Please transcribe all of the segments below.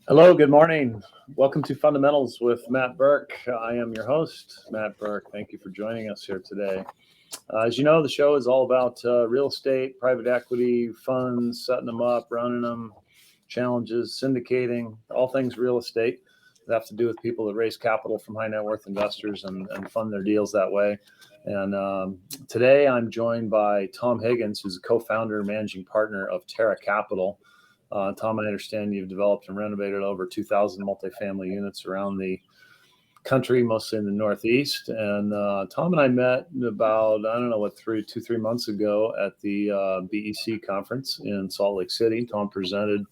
Hello, good morning. Welcome to Fundamentals with Matt Burk. I am your host, Matt Burk. Thank you for joining us here today. As you know, the show is all about real estate, private equity, funds, setting them up, running them, challenges, syndicating, all things real estate that have to do with people that raise capital from high net worth investors and fund their deals that way. And today I'm joined by Tom Higgins, who's a co-founder and managing partner of Terra Capital. Tom, I understand you've developed and renovated over 2,000 multifamily units around the country, mostly in the Northeast. And Tom and I met about, I don't know, 3 months ago at the BEC conference in Salt Lake City. Tom presented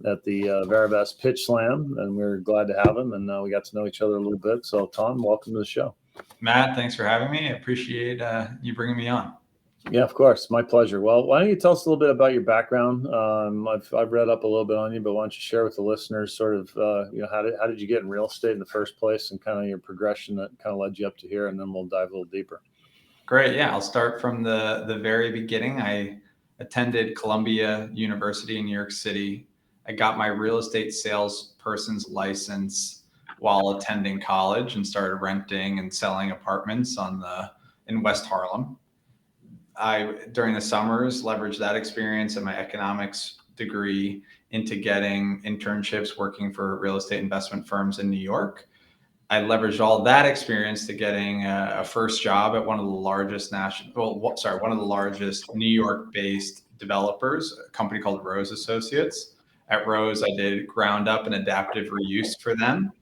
at the Verivest Pitch Slam, and we were glad to have him. And we got to know each other a little bit. So, Tom, welcome to the show. Matt, thanks for having me. I appreciate you bringing me on. Yeah, of course. My pleasure. Well, why don't you tell us a little bit about your background? I've read up a little bit on you, but why don't you share with the listeners sort of, how did you get in real estate in the first place and kind of your progression that kind of led you up to here, and then we'll dive a little deeper. Great. Yeah, I'll start from the very beginning. I attended Columbia University in New York City. I got my real estate salesperson's license while attending college and started renting and selling apartments in West Harlem. I, during the summers, leveraged that experience and my economics degree into getting internships working for real estate investment firms in New York. I leveraged all that experience to getting a first job at one of the largest one of the largest New York-based developers, a company called Rose Associates. At Rose, I did ground up and adaptive reuse for them.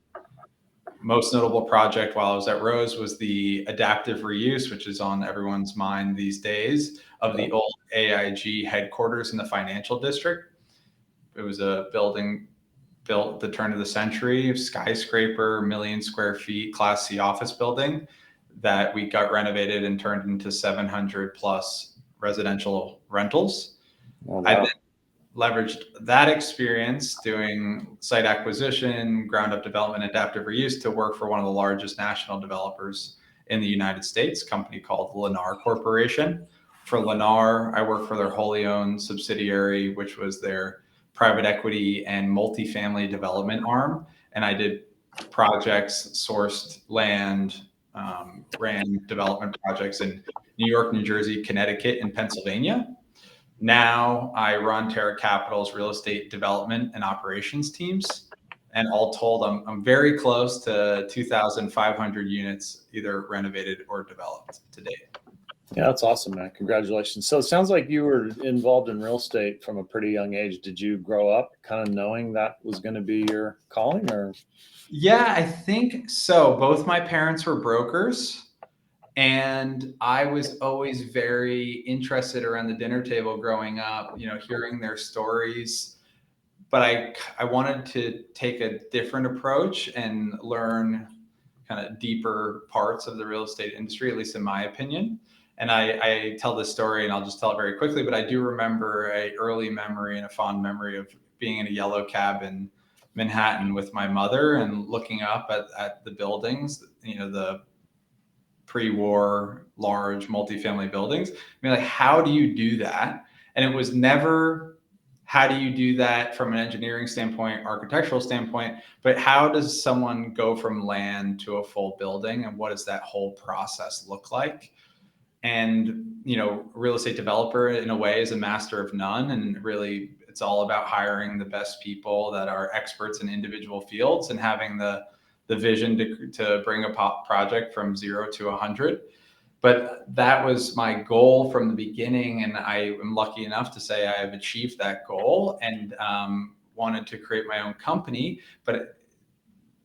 Most notable project while I was at Rose was the adaptive reuse, which is on everyone's mind these days, of the old AIG headquarters in the financial district. It was a building built at the turn of the century, skyscraper, 1 million square feet, Class C office building that we got renovated and turned into 700 plus residential rentals. Oh, wow. I then leveraged that experience doing site acquisition, ground up development, adaptive reuse to work for one of the largest national developers in the United States, a company called Lennar Corporation. For Lennar, I worked for their wholly owned subsidiary, which was their private equity and multifamily development arm. And I did projects, sourced land, ran development projects in New York, New Jersey, Connecticut, and Pennsylvania. Now I run Terra Capital's real estate development and operations teams. And all told, I'm very close to 2,500 units either renovated or developed to date. Yeah, that's awesome, man. Congratulations. So it sounds like you were involved in real estate from a pretty young age. Did you grow up kind of knowing that was going to be your calling, or? Yeah, I think so. Both my parents were brokers. And I was always very interested around the dinner table growing up, hearing their stories. But I wanted to take a different approach and learn kind of deeper parts of the real estate industry, at least in my opinion. And I tell this story, and I'll just tell it very quickly, but I do remember a early memory and a fond memory of being in a yellow cab in Manhattan with my mother and looking up at the buildings, the pre-war large multifamily buildings. I mean, like, how do you do that? And it was never, how do you do that from an engineering standpoint, architectural standpoint, but how does someone go from land to a full building, and what does that whole process look like? And, real estate developer in a way is a master of none. And really, it's all about hiring the best people that are experts in individual fields and having the vision to bring a project from 0 to 100. But that was my goal from the beginning. And I am lucky enough to say I have achieved that goal and wanted to create my own company, but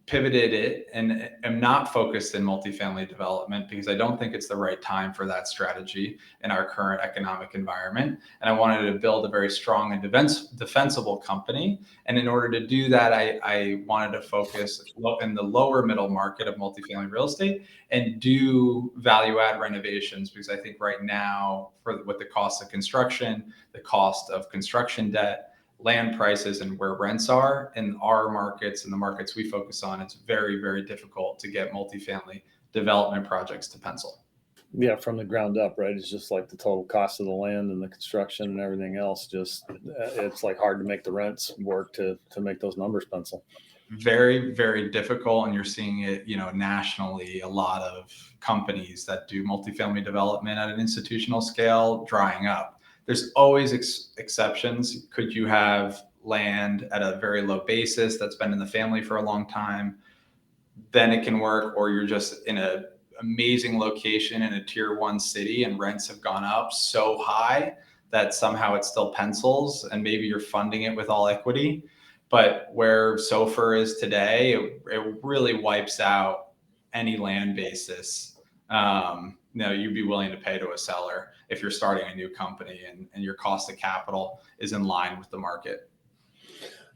pivoted it and am not focused in multifamily development because I don't think it's the right time for that strategy in our current economic environment. And I wanted to build a very strong and defensible company. And in order to do that, I wanted to focus in the lower middle market of multifamily real estate and do value add renovations, because I think right now, with the cost of construction, the cost of construction debt, land prices, and where rents are in our markets and the markets we focus on, it's very, very difficult to get multifamily development projects to pencil. Yeah, from the ground up, right? It's just like the total cost of the land and the construction and everything else. Just it's like hard to make the rents work to make those numbers pencil. Very, very difficult. And you're seeing it, nationally, a lot of companies that do multifamily development at an institutional scale drying up. There's always exceptions. Could you have land at a very low basis that's been in the family for a long time? Then it can work. Or you're just in a amazing location in a tier one city and rents have gone up so high that somehow it still pencils and maybe you're funding it with all equity. But where SOFR is today, it really wipes out any land basis. You'd be willing to pay to a seller if you're starting a new company and your cost of capital is in line with the market.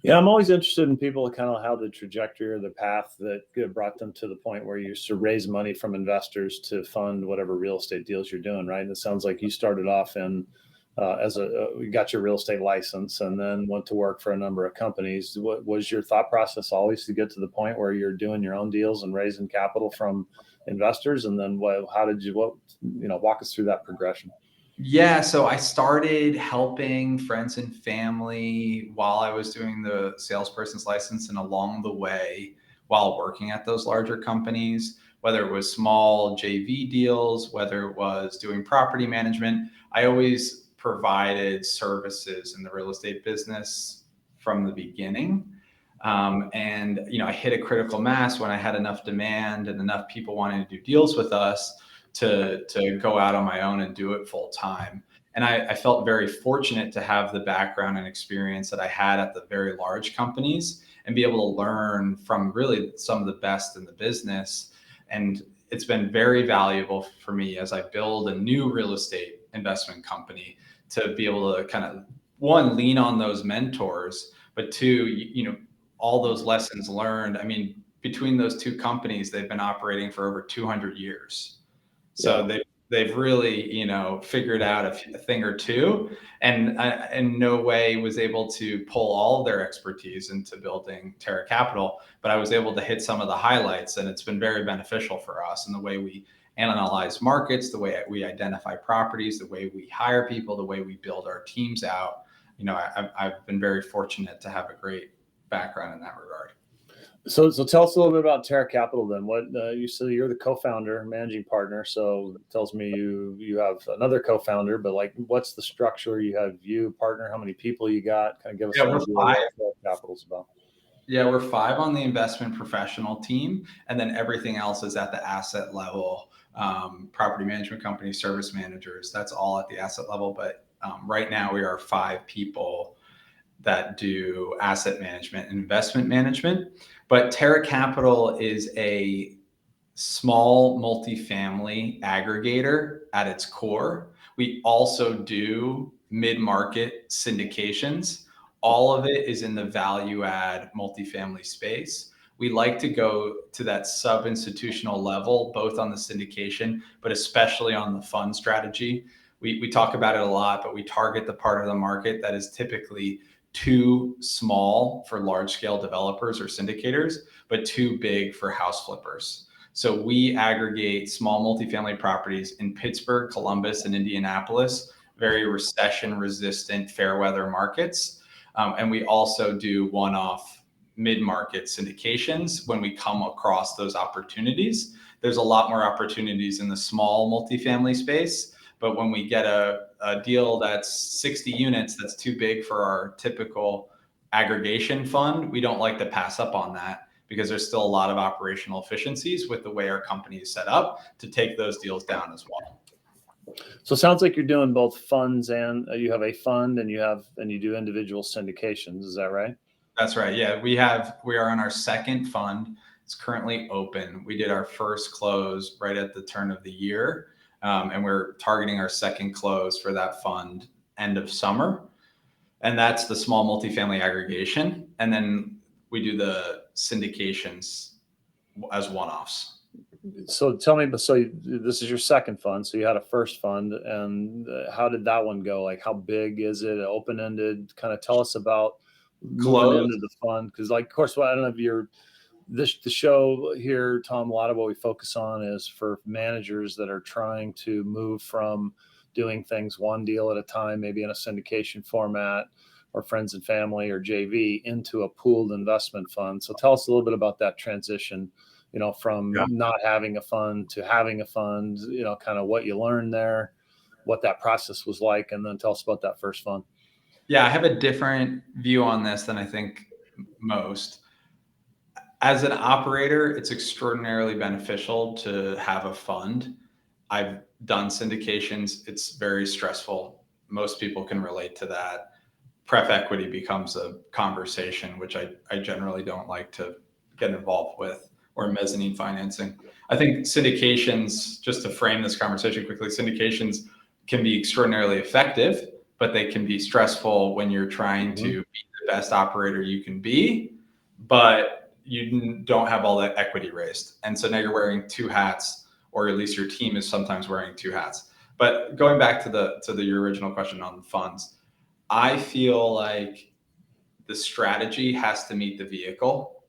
Yeah, I'm always interested in people kind of how the trajectory or the path that brought them to the point where you used to raise money from investors to fund whatever real estate deals you're doing, right? And it sounds like you started off in you got your real estate license and then went to work for a number of companies. What was your thought process always to get to the point where you're doing your own deals and raising capital from investors? And then how did you, walk us through that progression? Yeah, so I started helping friends and family while I was doing the salesperson's license and along the way while working at those larger companies, whether it was small JV deals, whether it was doing property management. I always provided services in the real estate business from the beginning. I hit a critical mass when I had enough demand and enough people wanting to do deals with us to go out on my own and do it full time. And I felt very fortunate to have the background and experience that I had at the very large companies and be able to learn from really some of the best in the business. And it's been very valuable for me as I build a new real estate investment company to be able to kind of, one, lean on those mentors, but two, all those lessons learned. I mean, between those two companies, they've been operating for over 200 years. So they've really, figured out a thing or two, and I, in no way was able to pull all their expertise into building Terra Capital, but I was able to hit some of the highlights, and it's been very beneficial for us in the way we analyze markets, the way we identify properties, the way we hire people, the way we build our teams out. I've been very fortunate to have a great background in that regard. So tell us a little bit about Terra Capital then. What you said you're the co-founder, managing partner. So it tells me you have another co-founder, but like, what's the structure? You have partner. How many people you got? Kind of give us an idea of what Terra Capital's about. Yeah, we're 5 on the investment professional team, and then everything else is at the asset level. Property management company, service managers, that's all at the asset level. But right now we are 5 people that do asset management and investment management. But Terra Capital is a small multifamily aggregator at its core. We also do mid-market syndications. All of it is in the value add multifamily space. We like to go to that sub-institutional level, both on the syndication, but especially on the fund strategy. We talk about it a lot, but we target the part of the market that is typically too small for large scale developers or syndicators, but too big for house flippers. So we aggregate small multifamily properties in Pittsburgh, Columbus, and Indianapolis, very recession resistant fair weather markets. And we also do one-off mid-market syndications when we come across those opportunities. There's a lot more opportunities in the small multifamily space, but when we get a deal that's 60 units, that's too big for our typical aggregation fund, we don't like to pass up on that because there's still a lot of operational efficiencies with the way our company is set up to take those deals down as well. So it sounds like you're doing both funds and you have a fund and you do individual syndications. Is that right? That's right. Yeah, we are on our second fund. It's currently open. We did our first close right at the turn of the year. And we're targeting our second close for that fund end of summer. And that's the small multifamily aggregation. And then we do the syndications as one-offs. So tell me, so this is your second fund. So you had a first fund, and how did that one go? Like, how big is it? Open-ended? Kind of tell us about moving into the fund. Because, like, of course, well, I don't know if the show here, Tom, a lot of what we focus on is for managers that are trying to move from doing things one deal at a time, maybe in a syndication format or friends and family or JV, into a pooled investment fund. So tell us a little bit about that transition, from not having a fund to having a fund, kind of what you learned there, what that process was like, and then tell us about that first fund. Yeah, I have a different view on this than I think most. As an operator, it's extraordinarily beneficial to have a fund. I've done syndications. It's very stressful. Most people can relate to that. Pref equity becomes a conversation, which I generally don't like to get involved with, or mezzanine financing. I think syndications, just to frame this conversation quickly, syndications can be extraordinarily effective, but they can be stressful when you're trying to be the best operator you can be, but you don't have all that equity raised. And so now you're wearing two hats, or at least your team is sometimes wearing two hats. But going back to your original question on the funds, I feel like the strategy has to meet the vehicle.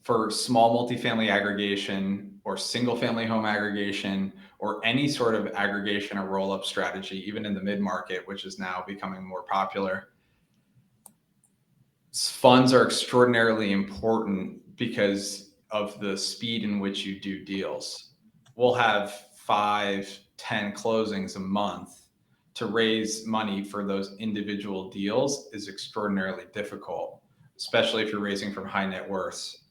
For small multifamily aggregation or single family home aggregation or any sort of aggregation or roll up strategy, even in the mid market, which is now becoming more popular, funds are extraordinarily important because of the speed in which you do deals. We'll have 5, 10 closings a month. To raise money for those individual deals is extraordinarily difficult, especially if you're raising from high net worths.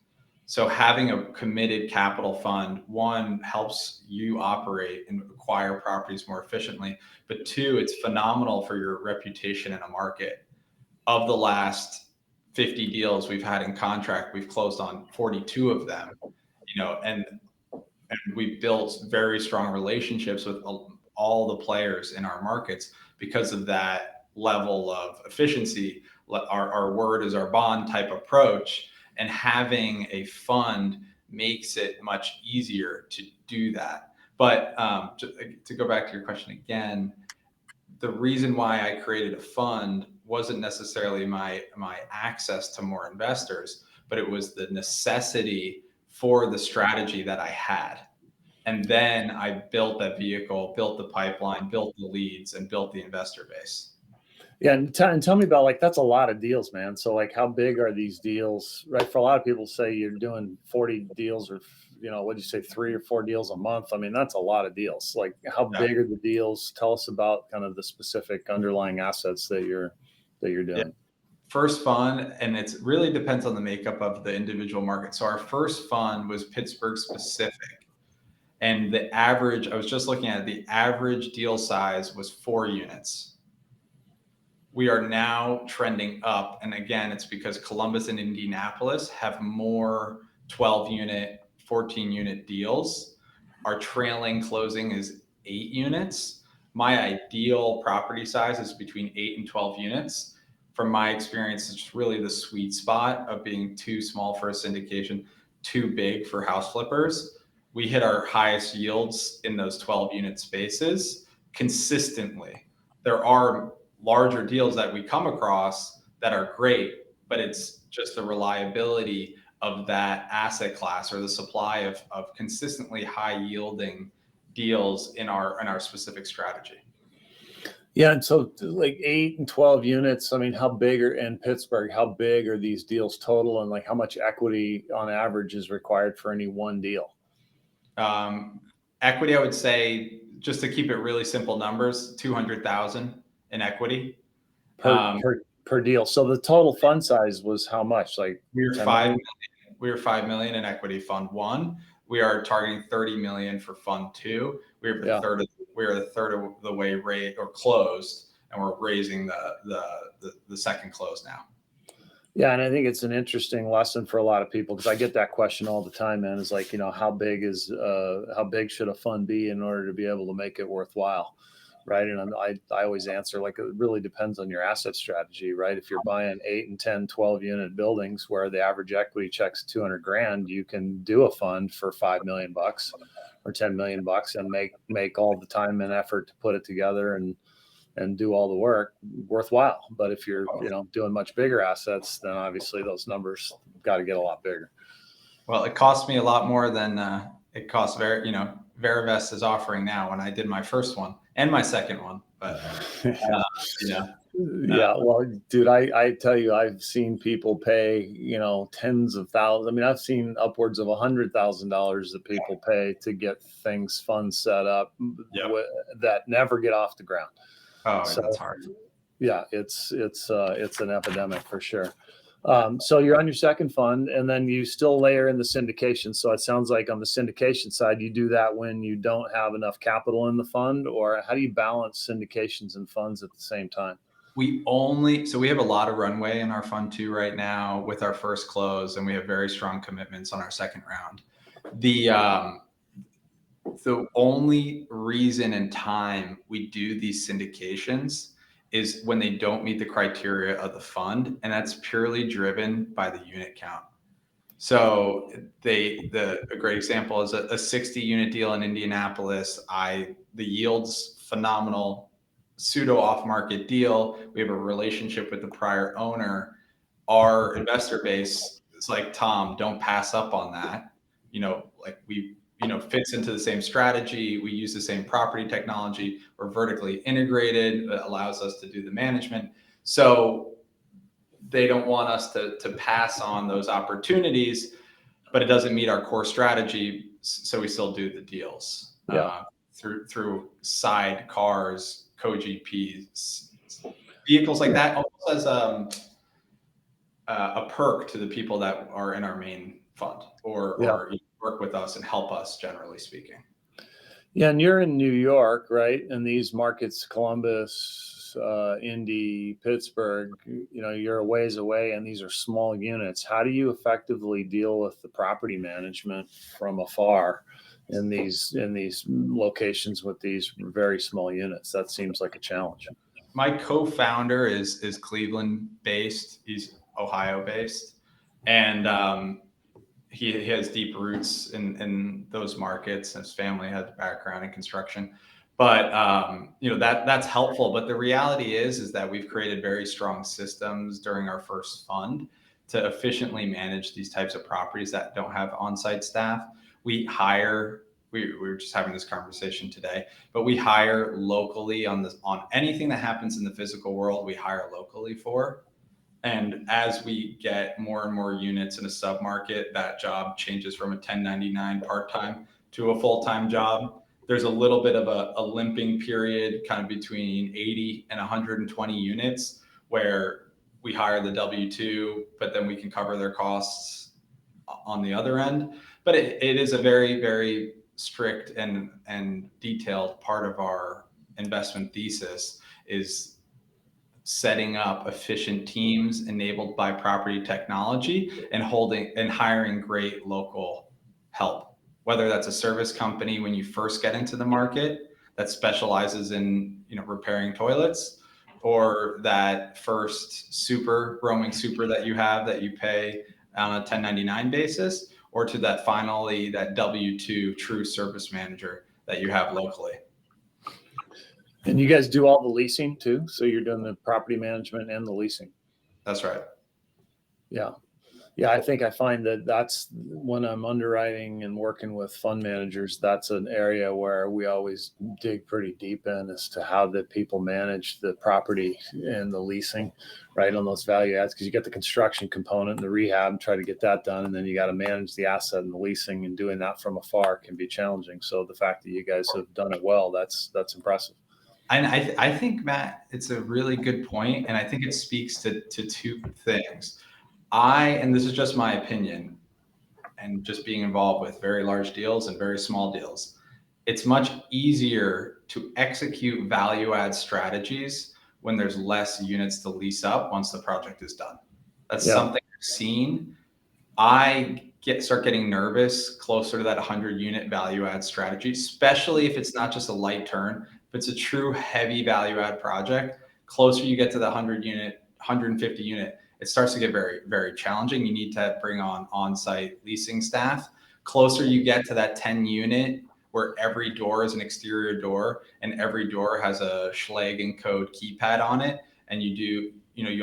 So having a committed capital fund, one, helps you operate and acquire properties more efficiently, but two, it's phenomenal for your reputation in a market. Of the last 50 deals we've had in contract, we've closed on 42 of them, and we've built very strong relationships with all the players in our markets because of that level of efficiency. Our word is our bond type approach, and having a fund makes it much easier to do that. But to go back to your question again, the reason why I created a fund wasn't necessarily my access to more investors, but it was the necessity for the strategy that I had. And then I built that vehicle, built the pipeline, built the leads, and built the investor base. Yeah, and tell me about, like, that's a lot of deals, man. So, like, how big are these deals, right? For a lot of people say you're doing 40 deals or, what'd you say, 3 or 4 deals a month? I mean, that's a lot of deals. Like, how big are the deals? Tell us about kind of the specific underlying assets that you're doing. Yeah. First fund, and it really depends on the makeup of the individual market. So our first fund was Pittsburgh specific. And the average, I was just looking at it, the average deal size was 4 units. We are now trending up. And again, it's because Columbus and Indianapolis have more 12 unit, 14 unit deals. Our trailing closing is 8 units. My ideal property size is between 8 and 12 units. From my experience, it's really the sweet spot of being too small for a syndication, too big for house flippers. We hit our highest yields in those 12 unit spaces consistently. There are larger deals that we come across that are great, but it's just the reliability of that asset class or the supply of consistently high yielding deals in our specific strategy. Yeah, and so like 8 and 12 units, I mean, how big are in Pittsburgh, how big are these deals total, and like how much equity on average is required for any one deal? Equity, I would say, just to keep it really simple numbers, 200,000 in equity per deal. So the total fund size was how much? Like we were 5 million. We were 5 million in equity fund 1. We are targeting 30 million for fund 2. We are the third of the way rate or closed, and we're raising the second close now. Yeah, and I think it's an interesting lesson for a lot of people, because I get that question all the time, man. Is like, how big should a fund be in order to be able to make it worthwhile, right? And I always answer, like, it really depends on your asset strategy, right? If you're buying 8 and 10, 12 unit buildings where the average equity check's 200 grand, you can do a fund for $5 million or $10 million and make all the time and effort to put it together and and do all the work, worthwhile. But if you're, doing much bigger assets, then obviously those numbers got to get a lot bigger. Well, it cost me a lot more than it cost Verivest is offering now when I did my first one and my second one. But yeah, well, dude, I tell you, I've seen people pay, tens of thousands. I mean, I've seen upwards of $100,000 that people pay to get funds set up that never get off the ground. Oh, so, that's hard. Yeah, it's an epidemic for sure. So you're on your second fund, and then you still layer in the syndication. So it sounds like on the syndication side, you do that when you don't have enough capital in the fund, or how do you balance syndications and funds at the same time? We have a lot of runway in our fund 2 right now with our first close, and we have very strong commitments on our second round. The only reason and time we do these syndications is when they don't meet the criteria of the fund, and that's purely driven by the unit count. So a great example is a 60 unit deal in Indianapolis. The yield's phenomenal, pseudo off market deal. We have a relationship with the prior owner. Our investor base is like, Tom, don't pass up on that. Fits into the same strategy. We use the same property technology. We're vertically integrated. It allows us to do the management. So they don't want us to pass on those opportunities, but it doesn't meet our core strategy. So we still do the deals through side cars, co-GPs, vehicles like that, almost as a perk to the people that are in our main fund or work with us and help us, generally speaking. Yeah, and you're in New York, right? And these markets, Columbus, Indy, Pittsburgh, you're a ways away, and these are small units. How do you effectively deal with the property management from afar in these locations with these very small units? That seems like a challenge. My co-founder is Cleveland based. He's Ohio based, and he has deep roots in those markets. His family has a background in construction, but that's helpful. But the reality is that we've created very strong systems during our first fund to efficiently manage these types of properties that don't have on-site staff. We were just having this conversation today, but we hire locally on anything that happens in the physical world. We hire locally for. And as we get more and more units in a submarket, that job changes from a 1099 part-time to a full-time job. There's a little bit of a limping period kind of between 80 and 120 units where we hire the W-2, but then we can cover their costs on the other end. But it is a very, very strict and detailed part of our investment thesis is setting up efficient teams enabled by property technology and hiring great local help, whether that's a service company when you first get into the market that specializes in repairing toilets, or that first roaming super that you have that you pay on a 1099 basis, or to that W-2 true service manager that you have locally. And you guys do all the leasing too? So you're doing the property management and the leasing? That's right. Yeah. Yeah, I think I find that's when I'm underwriting and working with fund managers, that's an area where we always dig pretty deep in as to how the people manage the property and the leasing, right, on those value adds, because you get the construction component and the rehab, try to get that done, and then you got to manage the asset and the leasing, and doing that from afar can be challenging. So the fact that you guys have done it well, that's impressive. And I think, Matt, it's a really good point, and I think it speaks to two things. And this is just my opinion, and just being involved with very large deals and very small deals, it's much easier to execute value add strategies when there's less units to lease up once the project is done. That's something I've seen. I start getting nervous closer to that 100 unit value add strategy, especially if it's not just a light turn, if it's a true heavy value add project. Closer you get to the 100 unit, 150 unit, it starts to get very, very challenging. You need to bring on-site leasing staff. Closer you get to that 10 unit where every door is an exterior door and every door has a Schlag and code keypad on it. And you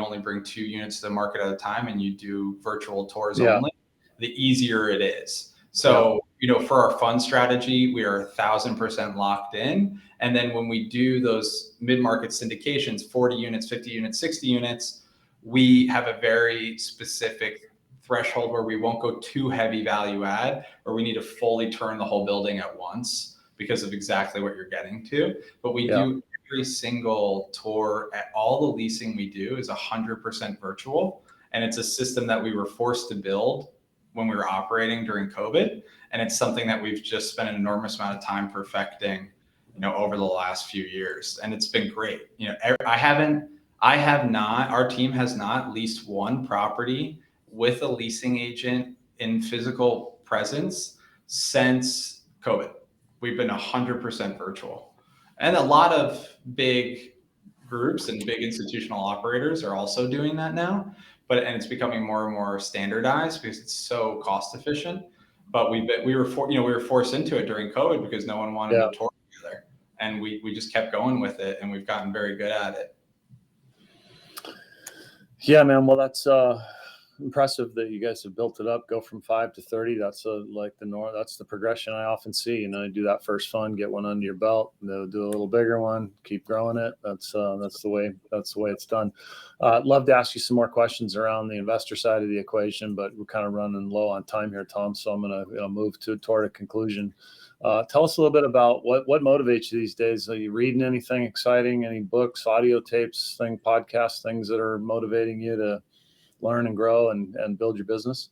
only bring 2 units to the market at a time and you do virtual tours only, the easier it is. So, for our fund strategy, we are 1,000% locked in. And then when we do those mid-market syndications, 40 units, 50 units, 60 units, we have a very specific threshold where we won't go too heavy value add, or we need to fully turn the whole building at once because of exactly what you're getting to. But we do every single tour, at all the leasing we do is 100% virtual. And it's a system that we were forced to build when we were operating during COVID. And it's something that we've just spent an enormous amount of time perfecting, over the last few years. And it's been great. Our team has not leased one property with a leasing agent in physical presence since COVID. We've been 100% virtual. And a lot of big groups and big institutional operators are also doing that now. And it's becoming more and more standardized because it's so cost efficient. But we were forced into it during COVID because no one wanted to tour together, and we just kept going with it, and we've gotten very good at it. Yeah, man. Well, that's impressive that you guys have built it up. Go from 5 to 30. That's like the norm. That's the progression I often see. You do that first fund, get one under your belt, do a little bigger one, keep growing it. That's the way it's done. I'd love to ask you some more questions around the investor side of the equation, but we're kind of running low on time here, Tom. So I'm going to move toward a conclusion. Tell us a little bit about what motivates you these days. Are you reading anything exciting? Any books, audio tapes, podcasts, things that are motivating you to learn and grow and build your business?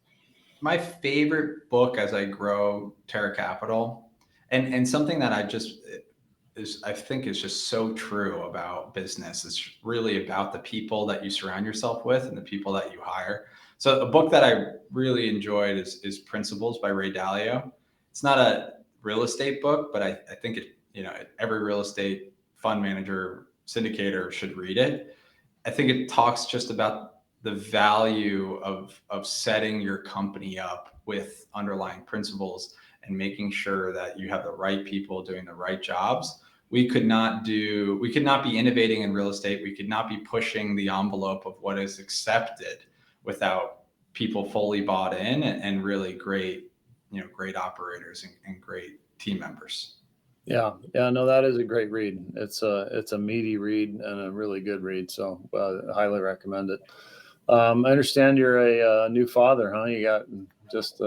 My favorite book as I grow Terra Capital, and something that I think is just so true about business, is really about the people that you surround yourself with and the people that you hire. So a book that I really enjoyed is Principles by Ray Dalio. It's not a real estate book, but I think every real estate fund manager, syndicator should read it. I think it talks just about the value of setting your company up with underlying principles and making sure that you have the right people doing the right jobs. We could not be innovating in real estate. We could not be pushing the envelope of what is accepted without people fully bought in and really great operators and great team members. Yeah, no, that is a great read. It's a meaty read and a really good read. So I highly recommend it. I understand you're a new father, huh? You got just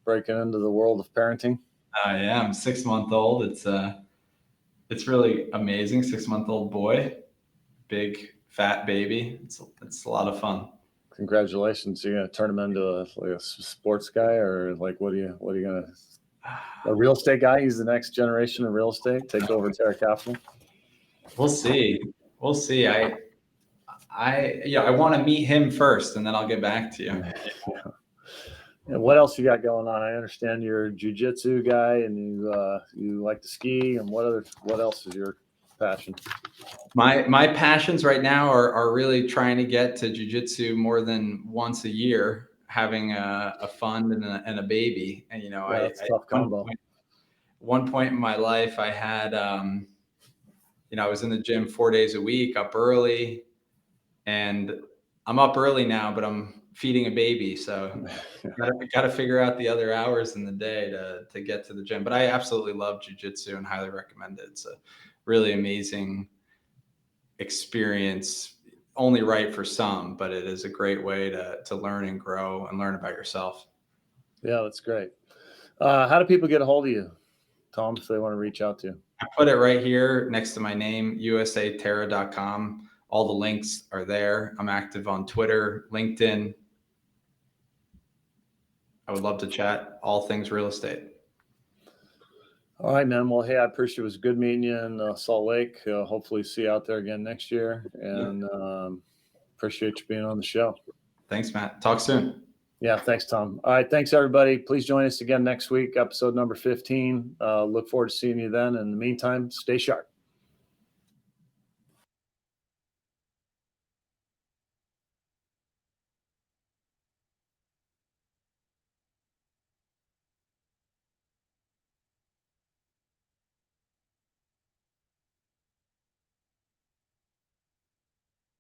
breaking into the world of parenting. I am 6-month-old. It's really amazing. 6-month-old boy, big fat baby. It's a lot of fun. Congratulations! You're gonna turn him into a sports guy, or what are you gonna? A real estate guy? He's the next generation of real estate. Take over Terra Capital. We'll see. I want to meet him first, and then I'll get back to you. And what else you got going on? I understand you're a jiu-jitsu guy, and you like to ski. And what else is your passion? My passions right now are really trying to get to jiu-jitsu more than once a year, having a fund and a baby. And that's a tough combo. One point in my life, I had I was in the gym 4 days a week, up early. And I'm up early now, but I'm feeding a baby. So got to figure out the other hours in the day to get to the gym. But I absolutely love jiu-jitsu and highly recommend it. It's a really amazing experience, only right for some, but it is a great way to learn and grow and learn about yourself. Yeah, that's great. How do people get a hold of you, Tom, if they want to reach out to you? I put it right here next to my name, usaterra.com. All the links are there. I'm active on Twitter, LinkedIn. I would love to chat all things real estate. All right, man. Well, hey, I appreciate it. It was good meeting you in Salt Lake. Hopefully see you out there again next year. And appreciate you being on the show. Thanks, Matt. Talk soon. Yeah, thanks, Tom. All right, thanks, everybody. Please join us again next week, episode number 15. Look forward to seeing you then. In the meantime, stay sharp.